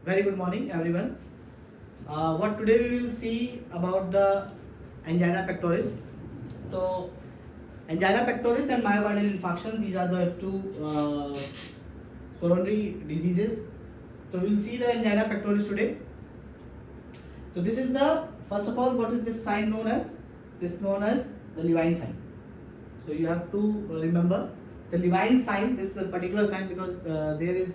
Very good morning, everyone. What today we will see about the angina pectoris. So, angina pectoris and myocardial infarction, these are the two coronary diseases. So, we will see the angina pectoris today. So, this is the first of all, what is this sign known as? This is known as the Levine sign. So, you have to remember the Levine sign. This is a particular sign because there is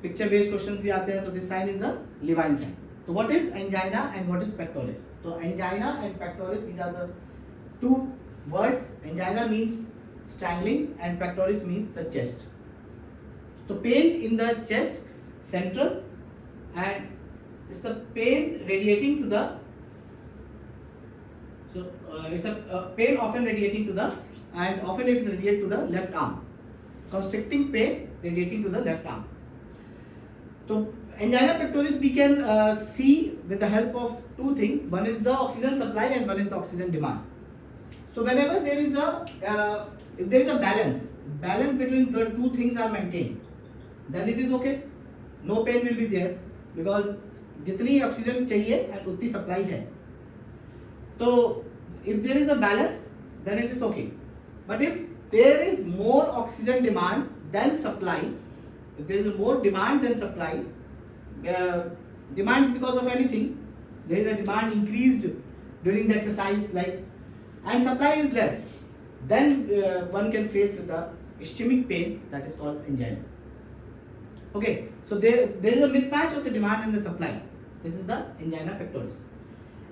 picture based questions भी आते हैं. तो this sign is the Levine sign. तो what is angina and what is pectoris? तो angina and pectoris, these are the two words. Angina means strangling and pectoris means the chest. तो pain in the chest central and it's the pain radiating to the, so it's a pain often radiating to the, and often it radiates to the left arm. Constricting pain radiating to the left arm. So angina pectoris we can see with the help of two things. One is the oxygen supply and one is the oxygen demand. So whenever there is a if there is a balance between the two things are maintained, then it is okay. No pain will be there because जितनी oxygen चाहिए and उतनी supply है. So if there is a balance, then it is okay. But if there is more oxygen demand than supply, if there is more demand than supply, demand because of anything, there is a demand increased during the exercise, like, and supply is less, then one can face with the ischemic pain that is called angina. Okay, so there is a mismatch of the demand and the supply. This is the angina pectoris.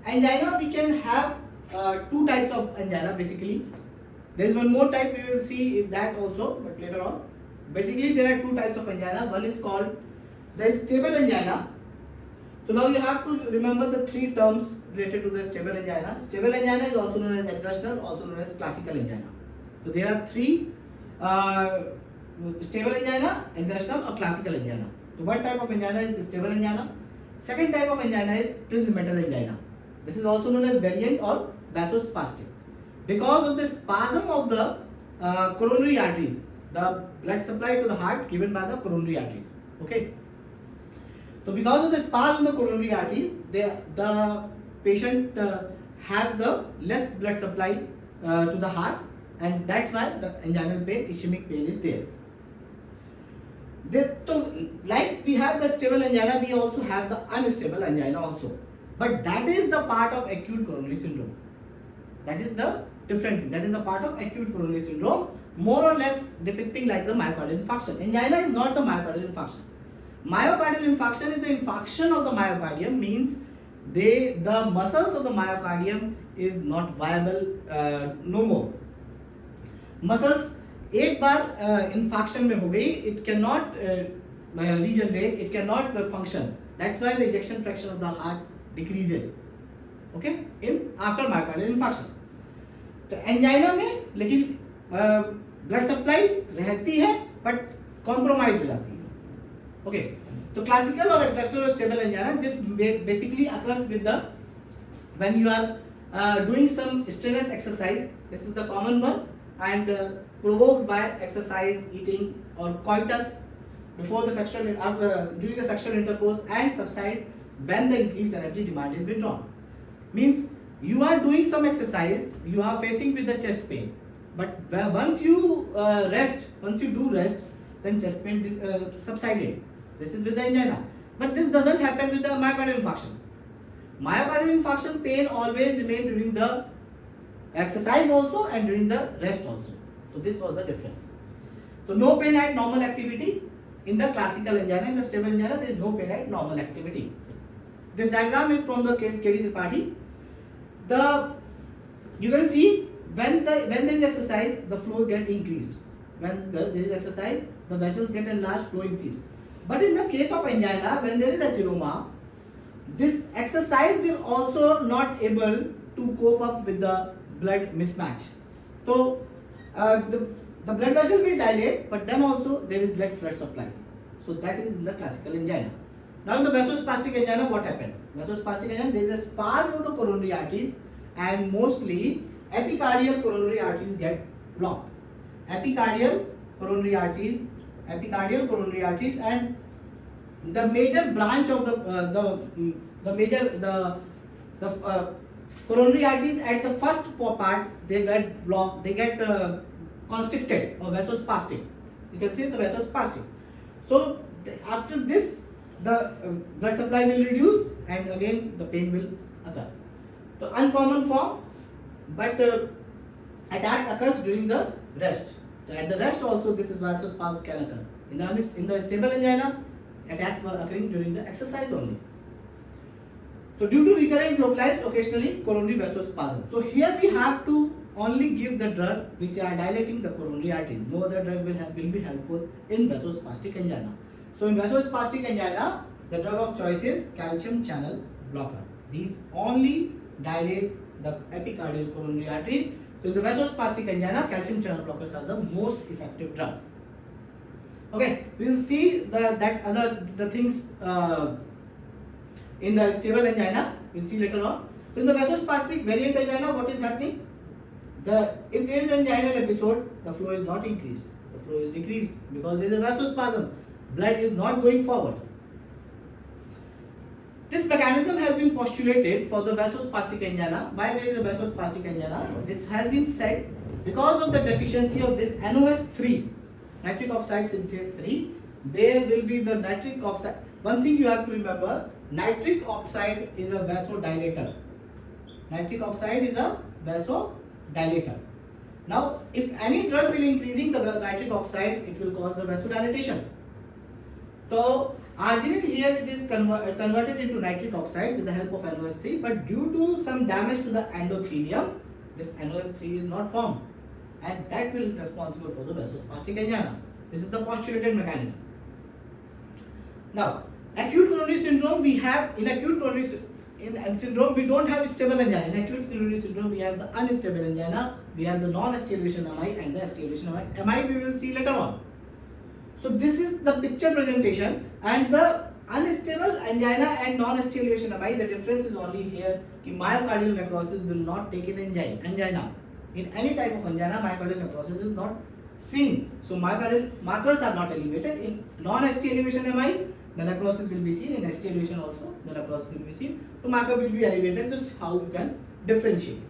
Angina, we can have two types of angina basically. There is one more type, we will see that also, but later on. Basically, there are two types of angina. One is called the stable angina. So now you have to remember the three terms related to the stable angina. Stable angina is also known as exertional, also known as classical angina. So there are three stable angina, exertional or classical angina. So one type of angina is the stable angina. Second type of angina is Prinzmetal angina. This is also known as variant or vasospastic. Because of the spasm of the coronary arteries, the blood supply to the heart given by the coronary arteries. Okay. So because of the spasm of the coronary arteries, the patient have the less blood supply to the heart, and that's why the anginal pain, ischemic pain is there. So like we have the stable angina, we also have the unstable angina also. But that is the part of acute coronary syndrome. That is the different thing. That is the part of acute coronary syndrome, more or less depicting like the myocardial infarction. Angina is not the myocardial infarction. Myocardial infarction is the infarction of the myocardium, means the muscles of the myocardium is not viable no more. Muscles एक बार infarction में हो गई, it cannot regenerate, it cannot function. That's why the ejection fraction of the heart decreases. Okay, in after myocardial infarction. तो angina में लेकिन blood supply रहती है but compromise हो जाती है. ओके, तो क्लासिकल और एक्सर्शनल और stable angina, this basically occurs with the when you are doing some strenuous exercise. This is the common one and provoked by exercise, eating और coitus before the sexual during the sexual intercourse, and subside when the increased energy demand is withdrawn. Means you are doing some exercise, you are facing with the chest pain, but once you do rest, then chest pain subsided. This is with the angina, but this doesn't happen with the myocardial infarction. Myocardial infarction pain always remain during the exercise also and during the rest also. So this was the difference. So no pain at normal activity in the classical angina. In the stable angina, there is no pain at normal activity. This diagram is from the KD Tripathi. You can see when there is exercise, the flow get increased. When there is exercise, the vessels get enlarged, flow increased. But in the case of angina, when there is atheroma, this exercise will also not able to cope up with the blood mismatch. So the blood vessel will dilate, but then also there is less blood supply. So that is in the classical angina. Now in the vasospastic angina, what happened? Vasospastic angina, there is a spasm of the coronary arteries, and mostly epicardial coronary arteries get blocked. Epicardial coronary arteries and the major branch of the major the coronary arteries at the first part, they get blocked, they get constricted or vasospastic. You can see the vasospastic. So after this, the blood supply will reduce and again the pain will occur. So uncommon form, but attacks occurs during the rest. So at the rest also this is vasospasm can occur. In the stable angina, attacks were occurring during the exercise only. So due to recurrent localized occasionally coronary vasospasm. So here we have to only give the drug which are dilating the coronary arteries. No other drug will be helpful in vasospastic angina. So in vasospastic angina, the drug of choice is calcium channel blocker. These only dilate the epicardial coronary arteries. So in the vasospastic angina, calcium channel blockers are the most effective drug. Okay, we will see the things in the stable angina. We'll see later on. So in the vasospastic variant angina, what is happening? If there is an anginal episode, the flow is not increased. The flow is decreased because there is a vasospasm. Blood is not going forward. This mechanism has been postulated for the vasospastic angina. Why there is a vasospastic angina? This has been said because of the deficiency of this NOS3, nitric oxide synthase 3. There will be the nitric oxide. One thing you have to remember, nitric oxide is a vasodilator. Nitric oxide is a vasodilator. Now, if any drug will increasing the nitric oxide, it will cause the vasodilatation. So, arginine here it is converted into nitric oxide with the help of NOS3, but due to some damage to the endothelium, this NOS3 is not formed, and that will be responsible for the vasospastic angina. This is the postulated mechanism. Now, acute coronary syndrome, we have in acute coronary syndrome we don't have stable angina. In acute coronary syndrome we have the unstable angina, we have the non-ST elevation MI and the ST elevation MI. MI we will see later on. So this is the picture presentation, and the unstable angina and non-ST elevation MI, the difference is only here कि myocardial necrosis will not take in angina. In any type of angina, myocardial necrosis is not seen. So myocardial markers are not elevated. In non-ST elevation MI, the necrosis will be seen. In ST elevation also, the necrosis will be seen. So marker will be elevated. This is how we can differentiate.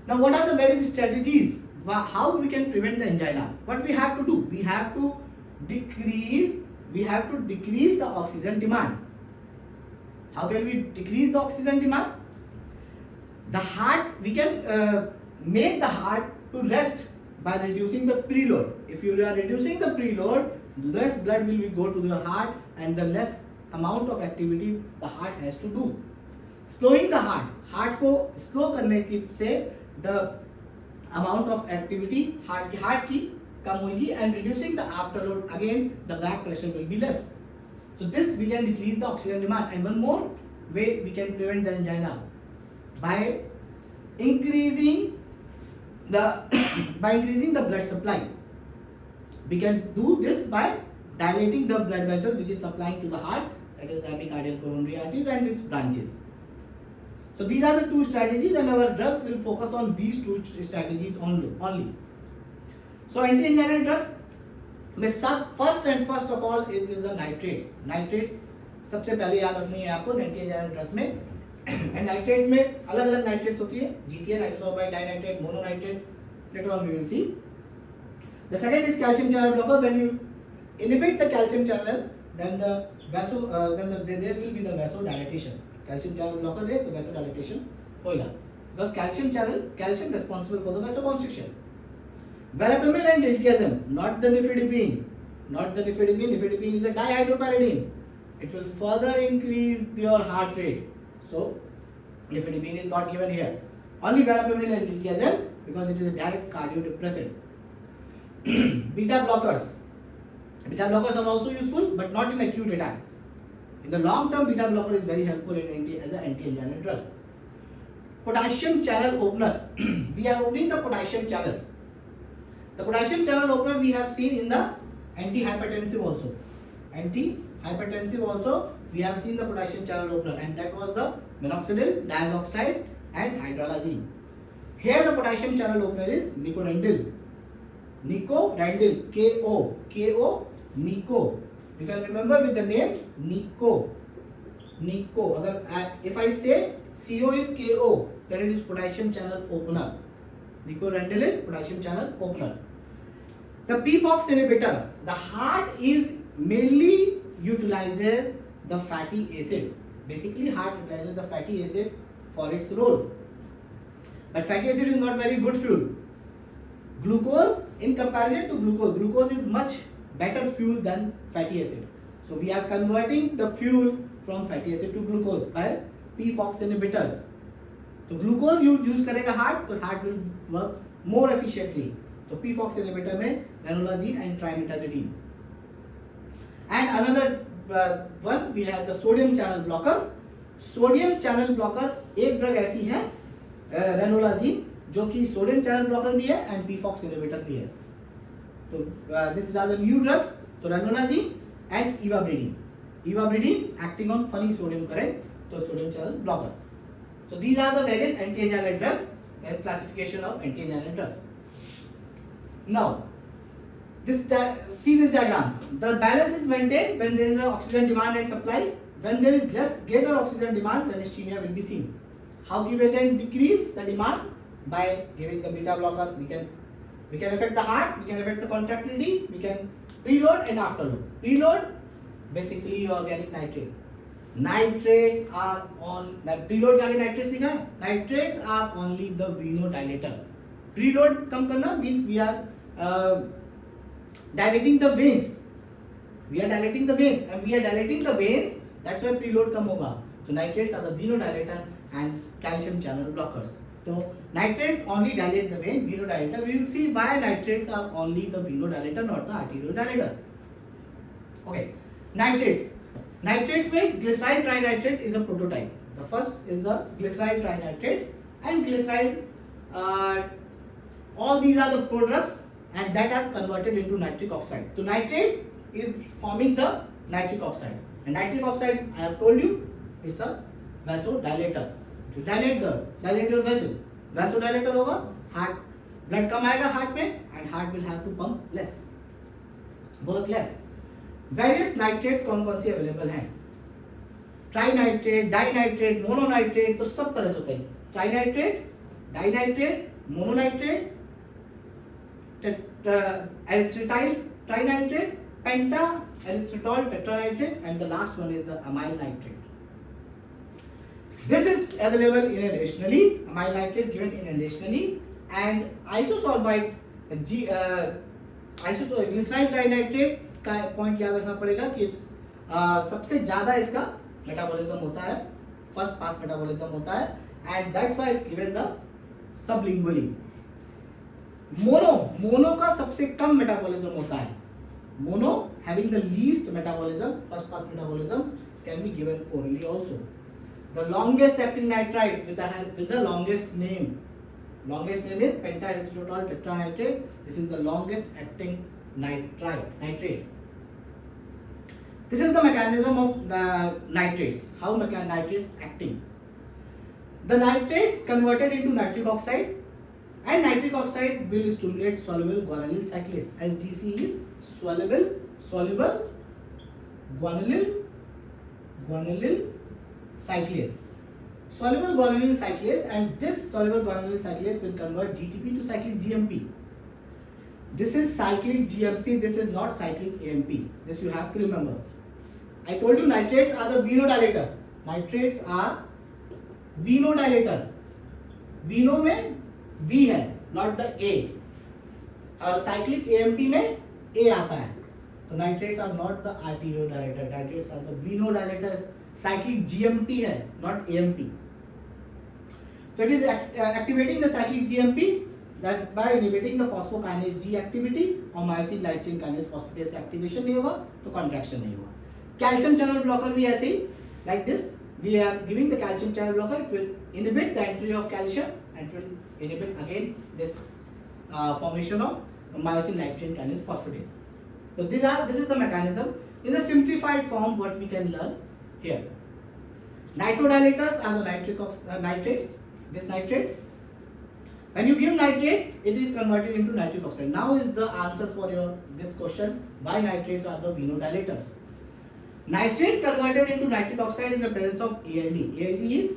Now, what are the various strategies? How we can prevent the angina? What we have to do? We have to decrease the oxygen demand. How can we decrease the oxygen demand? The heart, we can make the heart to rest by reducing the preload. If you are reducing the preload, less blood will go to the heart and the less amount of activity the heart has to do. Slowing the heart को slow करने की से the amount of activity heart की कम होगी, and reducing the afterload, again the back pressure will be less. So this we can decrease the oxygen demand. And one more way we can prevent the angina by increasing the blood supply. We can do this by dilating the blood vessel which is supplying to the heart, that is the epicardial coronary arteries and its branches. So these are the two strategies, and our drugs will focus on these two strategies only. So anti-anginal drugs, first of all it is the nitrates. Nitrates सबसे पहले याद रखनी है आपको anti-anginal drugs में. And nitrates में अलग अलग नाइट्रेट्स होती है, GTN, isopropyl dinitrate, mononitrate. Later on we will see. The second is calcium channel blocker. When you inhibit the calcium channel, then there will be the vasodilatation. Calcium channel blocker है तो vasodilatation होगा. Because calcium responsible for the vasoconstriction. Verapamil and diltiazem, not the nifedipine. Nifedipine is a dihydropyridine. It will further increase your heart rate. So nifedipine is not given here. Only verapamil and diltiazem because it is a direct cardiodepressant. Beta blockers are also useful, but not in acute attack. In the long term, beta blocker is very helpful as an anti-anginal drug. Potassium channel opener. We are opening the potassium channel. The potassium channel opener we have seen in the antihypertensive also. Antihypertensive also we have seen the potassium channel opener, and that was the minoxidil, diazoxide and hydralazine. Here the potassium channel opener is nicorandil. Nicorandil, KO, Nico. You can remember with the name NiCO. NiCO. If I say CO is KO, then it is potassium channel opener. Nicorandil is potassium channel opener. The PFOX inhibitor, the heart is mainly utilizes the fatty acid. Basically, heart utilizes the fatty acid for its role. But fatty acid is not very good fuel. Glucose, in comparison to glucose is much better fuel than fatty acid. So we are converting the fuel from fatty acid to glucose by PFOX inhibitors. तो glucose use करेगा heart, तो heart will work more efficiently. तो PFOX inhibitor में ranolazine and trimetazidine. And another one we have the sodium channel blocker. Sodium channel blocker एक drug ऐसी है रेनोलाजीन, जो कि सोडियम चैनल ब्लॉकर भी है एंड PFOX इनहिबिटर भी है. तो this are the new drugs. तो ranolazine and ivabradine acting on funny sodium current, तो sodium channel blocker. So these are the various anti-angiogenic drugs and classification of anti-angiogenic drugs. Now, see this diagram. The balance is maintained when there is an oxygen demand and supply. When there is greater oxygen demand, then ischemia will be seen. How we can decrease the demand? By giving the beta blocker. We can affect the heart, we can affect the contractility, we can preload and afterload. Preload, basically organic nitrate. Nitrates are on preload के आगे nitrates लिखा है. Nitrates are only the venodilator. Preload कम करना means we are dilating the veins. We are dilating the veins, and we are dilating the veins. That's why preload कम होगा. So nitrates are the venodilator and calcium channel blockers. So nitrates only dilate the vein, venodilator. We will see why nitrates are only the venodilator, not the arteriodilator. Okay, nitrates. Nitrates में glyceryl trinitrate is a prototype. The first is the glyceryl trinitrate and glyceryl. All these are the products and that are converted into nitric oxide. So nitrate is forming the nitric oxide, and nitric oxide I have told you is a vasodilator. To dilate your vessel. Vasodilator होगा, heart blood कम आएगा heart में and heart will have to pump less, work less. Various nitrates कौन कौन सी available हैं? Trinitrate, dinitrate, mononitrate, तो सब तरह से होते हैं. Trinitrate, dinitrate, mononitrate, erythrityl trinitrate, penta erythritol tetranitrate, and the last one is the amyl nitrate. This is available inhalationally, amyl nitrate given inhalationally, and isosorbide glyceryl trinitrate का point याद रखना पड़ेगा कि सबसे ज्यादा इसका मेटाबॉलिज्म होता है, फर्स्ट पास मेटाबॉलिज्म होता है, and that's why it's given the sublingually. Mono का सबसे कम मेटाबॉलिज्म होता है. Mono having the least metabolism, first pass metabolism, can be given orally also. The longest acting nitrite with the longest name is penta-erythritol tetranitrate. This is the longest acting nitrate. This is the mechanism of nitrates. How nitrates acting? The nitrates converted into nitric oxide, and nitric oxide will stimulate soluble guanylyl cyclase. SGC is soluble guanylyl cyclase. Soluble guanylyl cyclase, and this soluble guanylyl cyclase will convert GTP to cyclic GMP. This is cyclic GMP, this is not cyclic AMP. This you have to remember. I told you nitrates are the venodilator. Nitrates are venodilator. Veno में V है, not the A. और cyclic AMP में A आता है. तो nitrates are not the arteriodilator. Nitrates are the venodilators. Cyclic GMP है, not AMP. So it is activating the cyclic GMP. That by inhibiting the phosphokinase G activity और myosin light chain kinase phosphatase activation नहीं होगा, तो contraction नहीं होगा. Calcium channel blocker भी ऐसे ही, like this, we are giving the calcium channel blocker. It will inhibit the entry of calcium and it will inhibit again this formation of myosin light chain kinase phosphatase. So this is the mechanism. In a simplified form, what we can learn here. Nitrodilators are the nitrates. These nitrates. When you give nitrate, it is converted into nitric oxide. Now is the answer for this question: why nitrates are the venodilators? Nitrates converted into nitric oxide in the presence of ALD. ALD is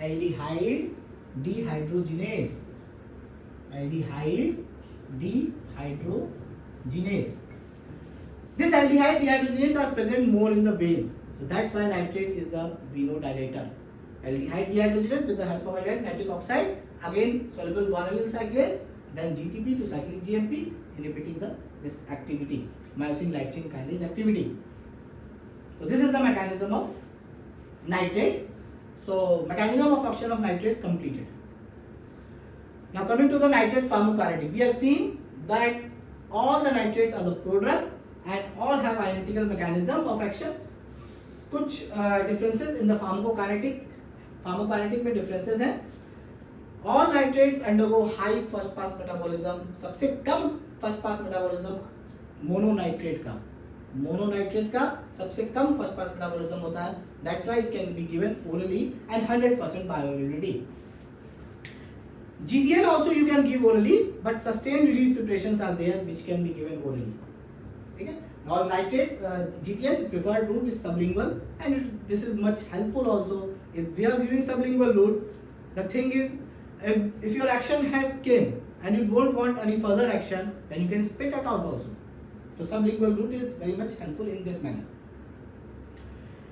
aldehyde dehydrogenase. Aldehyde dehydrogenase. This aldehyde dehydrogenase are present more in the veins. So that's why nitrate is the venodilator. Aldehyde dehydrogenase with the help of nitric oxide, again soluble guanylyl cyclase, then GTP to cyclic GMP, inhibiting this activity, myosin light chain kinase activity. So this is the mechanism of nitrates. So mechanism of action of nitrates completed. Now coming to the nitrate pharmacokinetic, we have seen that all the nitrates are the prodrug and all have identical mechanism of action. कुछ differences in the pharmacokinetic में differences हैं. All nitrates undergo high first pass metabolism. सबसे कम first pass metabolism mononitrate का सबसे कम first pass metabolism होता है. That's why it can be given orally and 100% bioavailability. GTN also you can give orally, but sustained release preparations are there which can be given orally. ठीक है. Now nitrates GTN preferred route is sublingual, and this is much helpful also. If we are giving sublingual route, the thing is if your action has came and you don't want any further action, then you can spit it out also. So sublingual route is very much helpful in this manner.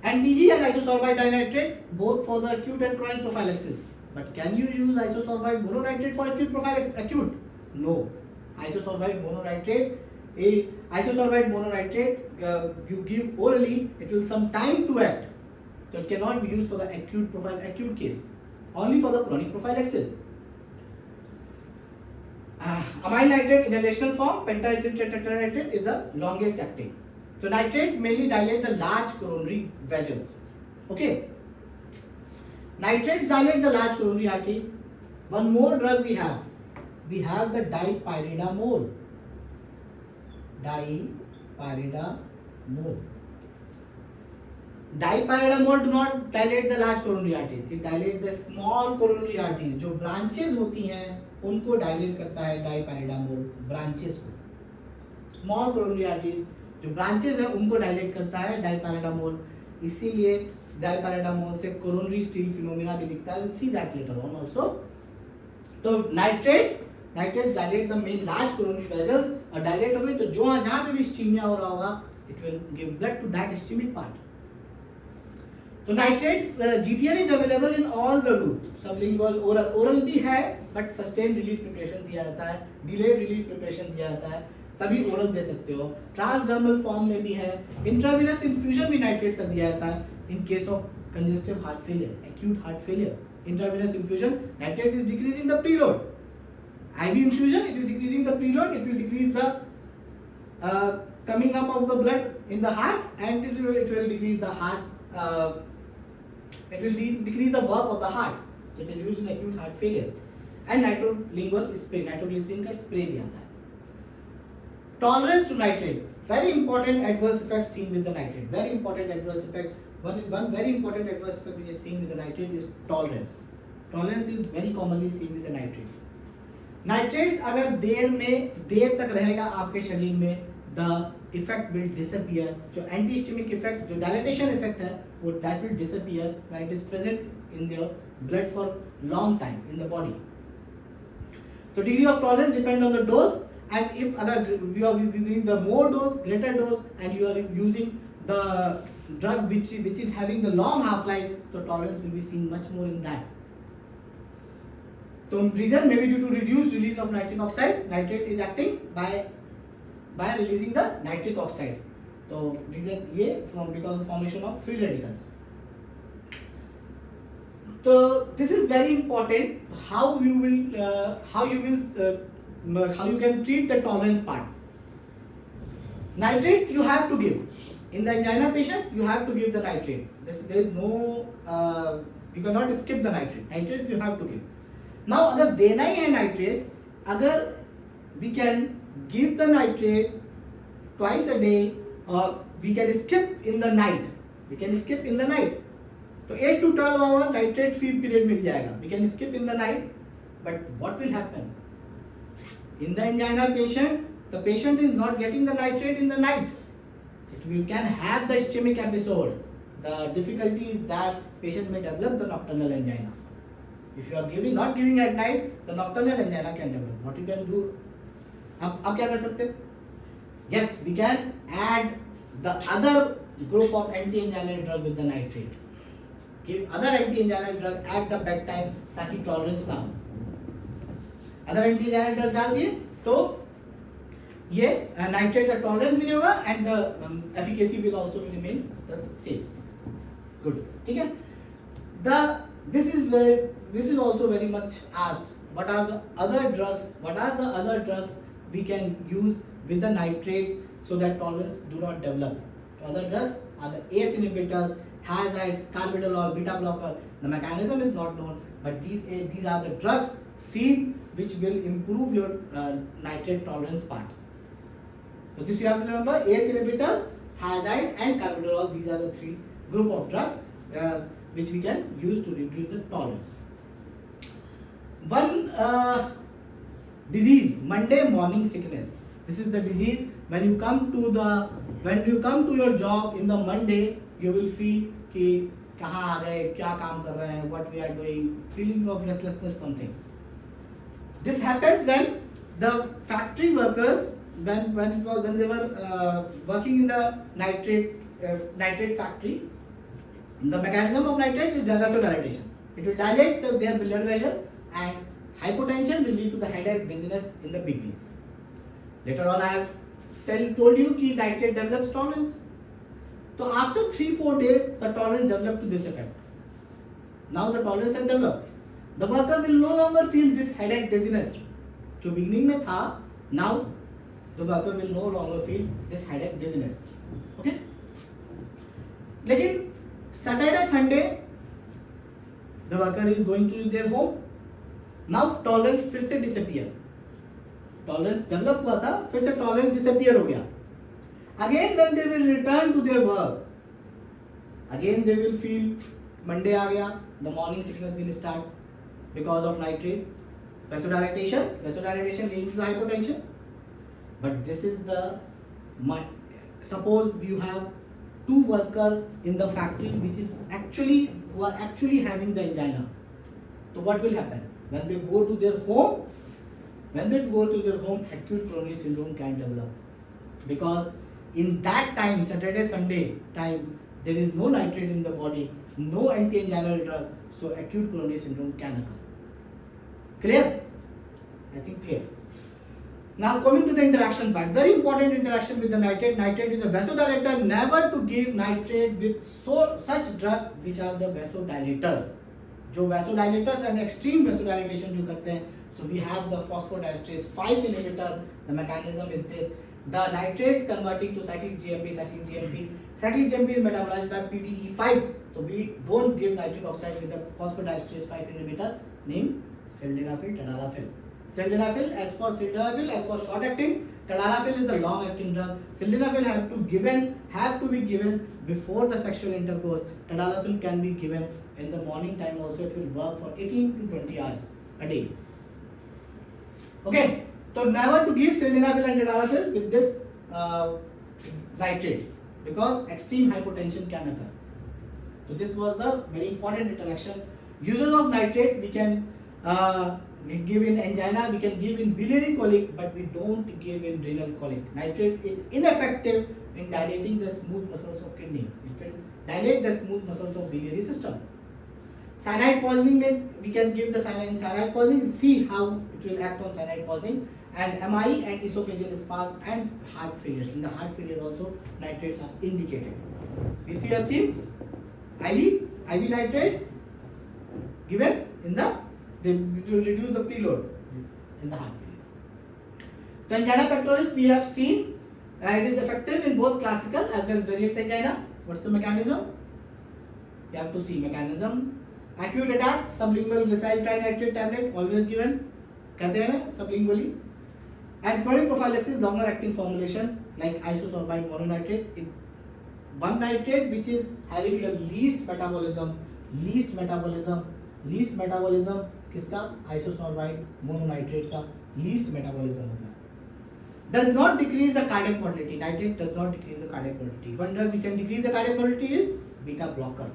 NTG and isosorbide dinitrate both for the acute and chronic prophylaxis. But can you use isosorbide mononitrate for acute prophylaxis? Acute? No. Isosorbide mononitrate you give orally, it will some time to act. So it cannot be used for the acute case. Only for the chronic prophylaxis. Amyl nitrate inhalational form, pentaethyl tetranitrate is the longest acting. So nitrates mainly dilate the large coronary vessels. Okay. Nitrates dilate the large coronary arteries. One more drug we have. We have the dipyridamole. Dipyridamole do not dilate the large coronary arteries. It dilates the small coronary arteries. जो branches होती हैं उनको dilate करता है dipyridamole. Branches को. Small coronary arteries जो branches हैं उनको dilate करता है dipyridamole. इसीलिए dipyridamole से coronary steal phenomena भी दिखता है. We'll see that later on also. तो nitrates dilate the main large coronary vessels और dilate हो गई तो जहाँ पे भी ischemia हो रहा होगा, it will give blood to that ischemic part. तो nitrates GTN is available in all the routes. Sublingual, oral भी है, but sustained release preparation दिया जाता है, delayed release preparation दिया जाता है, तभी oral दे सकते हो. Transdermal form में भी है, intravenous infusion भी nitrate का दिया जाता है in case of congestive heart failure, acute heart failure. Intravenous infusion, nitrate is decreasing the preload. IV infusion, it is decreasing the preload, it will decrease the coming up of the blood in the heart, and it will decrease the heart. It will decrease the work of the heart. So it is used in acute heart failure. And nitrolingual spray, nitroglycerin का spray भी आता है. Tolerance to nitrate, very important adverse effect seen with the nitrate. Very important adverse effect. One very important adverse effect which is seen with the nitrate is tolerance. Tolerance is very commonly seen with the nitrate. Nitrates अगर देर तक रहेगा आपके शरीर में, the effect will disappear. जो anti-ischemic effect, जो dilatation effect है, वो that will disappear when it is present in the blood for long time in the body. So degree of tolerance depend on the dose, and if अगर you are using the more dose, greater dose, and you are using the drug which is having the long half-life, so tolerance will be seen much more in that. So reason may be due to reduced release of nitric oxide. Nitrate is acting by releasing the nitric oxide. So reason ये because of formation of free radicals. So this is very important. How you can treat the tolerance part. Nitrate you have to give. In the angina patient, you have to give the nitrate. There is no you cannot skip the nitrate. Nitrates you have to give. Now अगर देना ही है nitrates, अगर we can give the nitrate twice a day, or we can skip in the night. We can skip in the night. तो 8 to 12 hour nitrate free period मिल जाएगा. We can skip in the night, but what will happen? In the angina patient, the patient is not getting the nitrate in the night. it can have the ischemic episode. The difficulty is that patient may develop the nocturnal angina. If you are not giving at night, the nocturnal angina can develop. What you can do? अब क्या कर सकते? Yes, we can add the other group of anti-anginal drug with the nitrate. Give other anti-anginal drug at the bedtime ताकि tolerance ना हो. Other anti-anginal drug डाल दिए तो ये nitrate का tolerance भी नहीं होगा and the efficacy will also remain the same. Good. ठीक है? This is also very much asked. What are the other drugs we can use with the nitrates so that tolerance do not develop? Other drugs are the ACE inhibitors, thiazides, carvedilol, beta blocker. The mechanism is not known, but these are the drugs seen which will improve your nitrate tolerance part. So this you have to remember: ACE inhibitors, thiazide, and carvedilol. These are the three group of drugs which we can use to reduce the tolerance. One disease, Monday morning sickness. This is the disease when you come to your job in the Monday, you will feel कि कहाँ आ गए, क्या काम कर रहे हैं, what we are doing, feeling of restlessness, something. This happens when the factory workers, when they were working in the nitrate factory. The mechanism of nitrate is vasodilatation. It will dilate their blood vessel, and hypotension will lead to the headache, dizziness in the beginning. Later on, I have told you that nitrate develops tolerance. So after 3-4 days, the tolerance developed to this effect. Now the tolerance has developed. The worker will no longer feel this headache, dizziness. जो beginning में था, now the worker will no longer feel this headache, dizziness. Okay? लेकिन Saturday, Sunday, the worker is going to their home. Now tolerance फिर से disappear. Tolerance develop हुआ था, फिर से tolerance disappear हो गया. Again when they will return to their work, again they will feel Monday आ गया, the morning sickness will start because of nitrate. Vasodilatation leading to the hypotension. But this is suppose you have 2 workers in the factory who are actually having the angina. So what will happen? When they go to their home, acute coronary syndrome can develop. Because in that time, Saturday, Sunday time, there is no nitrate in the body, no anti-anginal drug, so acute coronary syndrome can occur. Clear? I think clear. Now coming to the interaction part, very important interaction with the nitrate. Nitrate is a vasodilator. Never to give nitrate with such drug which are the vasodilators. जो vasodilators and extreme vasodilation जो करते हैं. So we have the phosphodiesterase 5 inhibitor. The mechanism is this: the nitrates converting to cyclic GMP. Cyclic GMP is metabolized by PDE5. So we don't give nitric oxide with the phosphodiesterase 5 inhibitor named sildenafil, tadalafil. Sildenafil, as for short acting, tadalafil is the long acting drug. Sildenafil have to be given before the sexual intercourse. Tadalafil can be given in the morning time also. It will work for 18 to 20 hours a day. Okay, so never to give sildenafil and tadalafil with this nitrates because extreme hypotension can occur. So this was the very important interaction. Uses of nitrate, we can give in angina, we can give in biliary colic, but we don't give in renal colic. Nitrates is ineffective in dilating the smooth muscles of kidney. It will dilate the smooth muscles of biliary system. Cyanide poisoning, we can give the cyanide poisoning, see how it will act on cyanide poisoning, and MI and esophageal spasm and heart failure. In the heart failure also, nitrates are indicated. We see a theme, IV nitrate given in the, it will reduce the preload in the heart failure. The angina pectoris we have seen, it is effective in both classical as well as variant angina. What's the mechanism? You have to see mechanism. Acute attack, sublingual glycyl trinitrate tablet always given. कहते हैं ना sublingually. And chronic prophylaxis, longer acting formulation like isosorbide mononitrate. One nitrate which is having the least metabolism किसका? आइसोसोर्बाइड mononitrate का least metabolism होता है. does not decrease the cardiac mortality. Nitrate does not decrease the cardiac mortality. One drug we can decrease the cardiac mortality is beta blocker,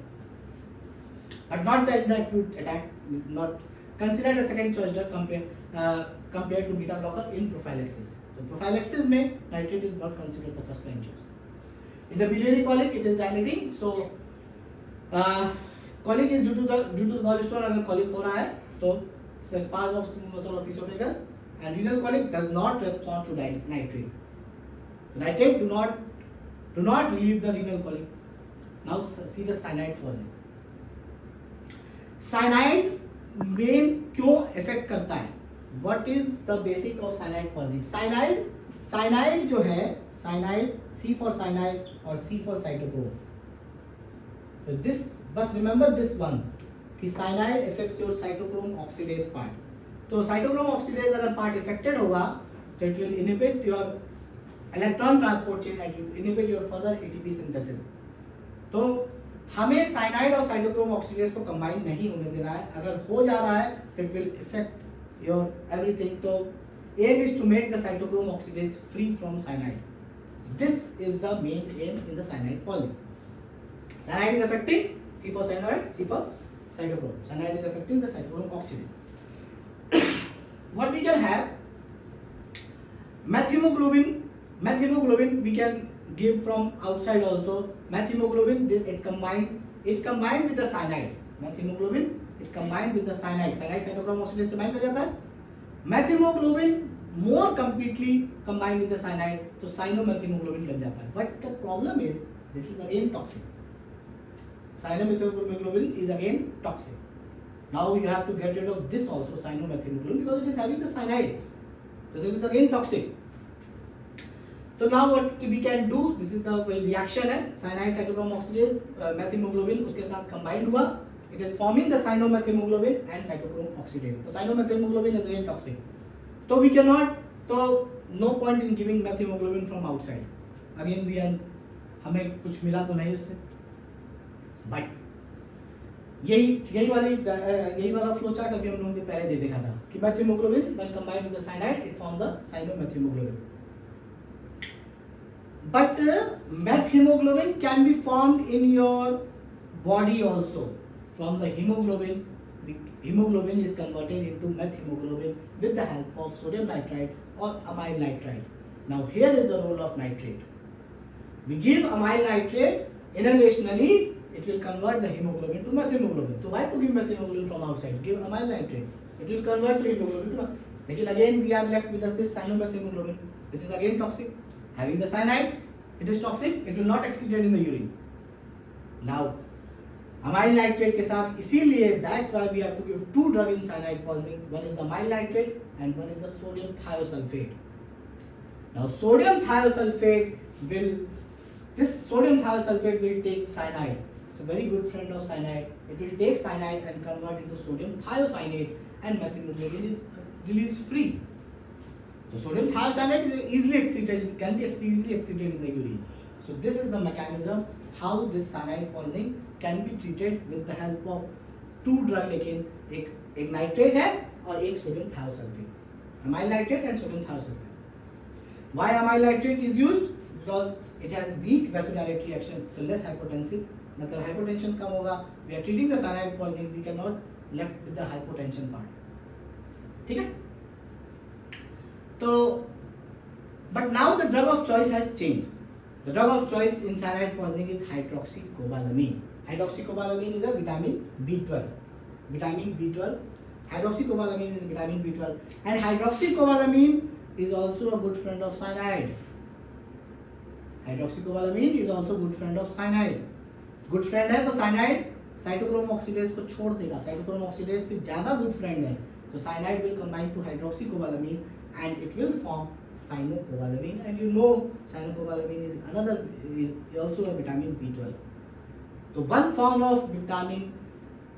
but not the acute attack. Not considered a second choice drug compared to beta blocker in prophylaxis. So prophylaxis में nitrate is not considered the first line choice. In the biliary colic, it is dilating. So colic is due to the gallstone. अगर colic हो रहा है तो spasm of muscle of esophagus, and renal colic does not respond to nitrate. Nitrate do not relieve the renal colic. Now see the cyanide poisoning. Cyanide main क्यों effect करता है? What is the basic of cyanide poisoning? Cyanide जो है, cyanide, C for cyanide और C for cytochrome. So this, बस remember this one कि cyanide affects your cytochrome oxidase part. तो cytochrome oxidase अगर part affected होगा तो it will inhibit your electron transport chain and it will inhibit your further ATP synthesis. तो हमें cyanide और cytochrome oxidase को combine नहीं होने देना है. अगर हो जा रहा है तो it will effect your everything. तो aim is to make the cytochrome oxidase free from cyanide. This is the main aim in the cyanide poisoning. Cyanide is affecting C for cyanide, C for cytochrome. Cyanide is affecting the cytochrome oxidase. What we can have? Methemoglobin we can give from outside also. Methemoglobin it combined with the cyanide. Methemoglobin it combined with the cyanide. Cyanide cytochrome oxidase से bind कर जाता है. Methemoglobin more completely combined with the cyanide, तो cyanomethemoglobin बन जाता है. But the problem is this is again toxic. Cyanomethemoglobin is again toxic. Now you have to get rid of this also, cyanomethemoglobin, because it is having the cyanide. So it is again toxic. So now what we can do? This is the reaction है. Cyanide cytochrome oxidase methemoglobin उसके साथ combined हुआ. It is forming the cyanomethemoglobin and cytochrome oxidase. So cyanomethemoglobin is again toxic. So we cannot. So no point in giving methemoglobin from outside. Again we are हमें कुछ मिला तो नहीं उससे. But यही वाला फ्लो चार्ट अभी हम लोगों ने पहले देखा था कि methemoglobin when combined with the cyanide it form the cyanomethemoglobin. But methemoglobin can be formed in your body also from the hemoglobin. Hemoglobin is converted into methemoglobin with the help of sodium nitrite or amyl nitrite. Now here is the role of nitrate. We give amyl nitrate inhalationally. It will convert the hemoglobin to methemoglobin. So why to give methemoglobin from outside? Give amyl nitrate. It will convert the hemoglobin to. Lekin again we are left with this cyanomethemoglobin. This is again toxic. Having the cyanide, it is toxic. It will not excrete in the urine. Now, amyl nitrate के साथ इसीलिए that's why we have to give two drugs in cyanide poisoning. One is the amyl nitrate and one is the sodium thiosulfate. Now, sodium thiosulfate will take cyanide. It's a very good friend of cyanide. It will take cyanide and convert into sodium thiocyanate and methemoglobin is released free. So sodium thiocyanate is easily excreted, can be easily excreted in the urine. So this is the mechanism how this cyanide poisoning can be treated with the help of two drug. लेकिन एक nitrate है और एक sodium thiosulphate. amyl nitrate and sodium thiosulfate. Why amyl nitrate is used? Because it has weak vasodilator action, so less hypotensive. मतलब hypotension कम होगा. We are treating the cyanide poisoning, we cannot left with the hypotension part. ठीक है? तो but now the drug of choice has changed. The drug of choice in cyanide poisoning is hydroxycobalamin. Hydroxycobalamin is a vitamin B12. Vitamin B12. Hydroxycobalamin is vitamin B12. And hydroxycobalamin is also a good friend of cyanide. Hydroxycobalamin is also good friend of cyanide. Good friend है तो cyanide cytochrome oxidase को छोड़ देगा. Cytochrome oxidase से ज़्यादा good friend है. So cyanide will combine to hydroxycobalamin and it will form cyanocobalamin, and you know cyanocobalamin is also a vitamin B12. So one form of vitamin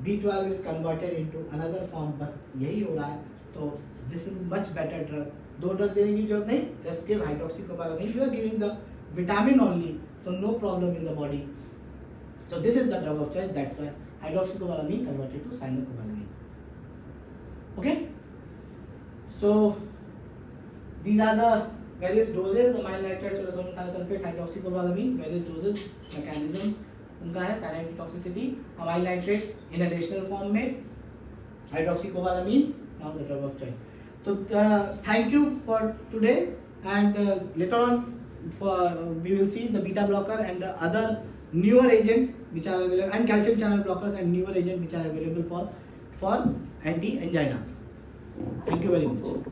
B12 is converted into another form. बस यही हो रहा है. तो this is much better drug. दो drug देने की जरूरत नहीं. Just give hydroxycobalamin. You are giving the vitamin only, so no problem in the body. So this is the drug of choice. That's why hydroxycobalamin converted to cyanocobalamin. Okay. So these are the various doses, amyl nitrate, sodium thiosulfate, hydroxycobalamin, various doses, mechanism उनका है silent toxicity, amyl nitrate inhalational form में, hydroxocobalamin now the drug of choice. So thank you for today, and later on we will see the beta blocker and the other newer agents which are available, and calcium channel blockers and newer agents which are available for anti angina. Thank you very much.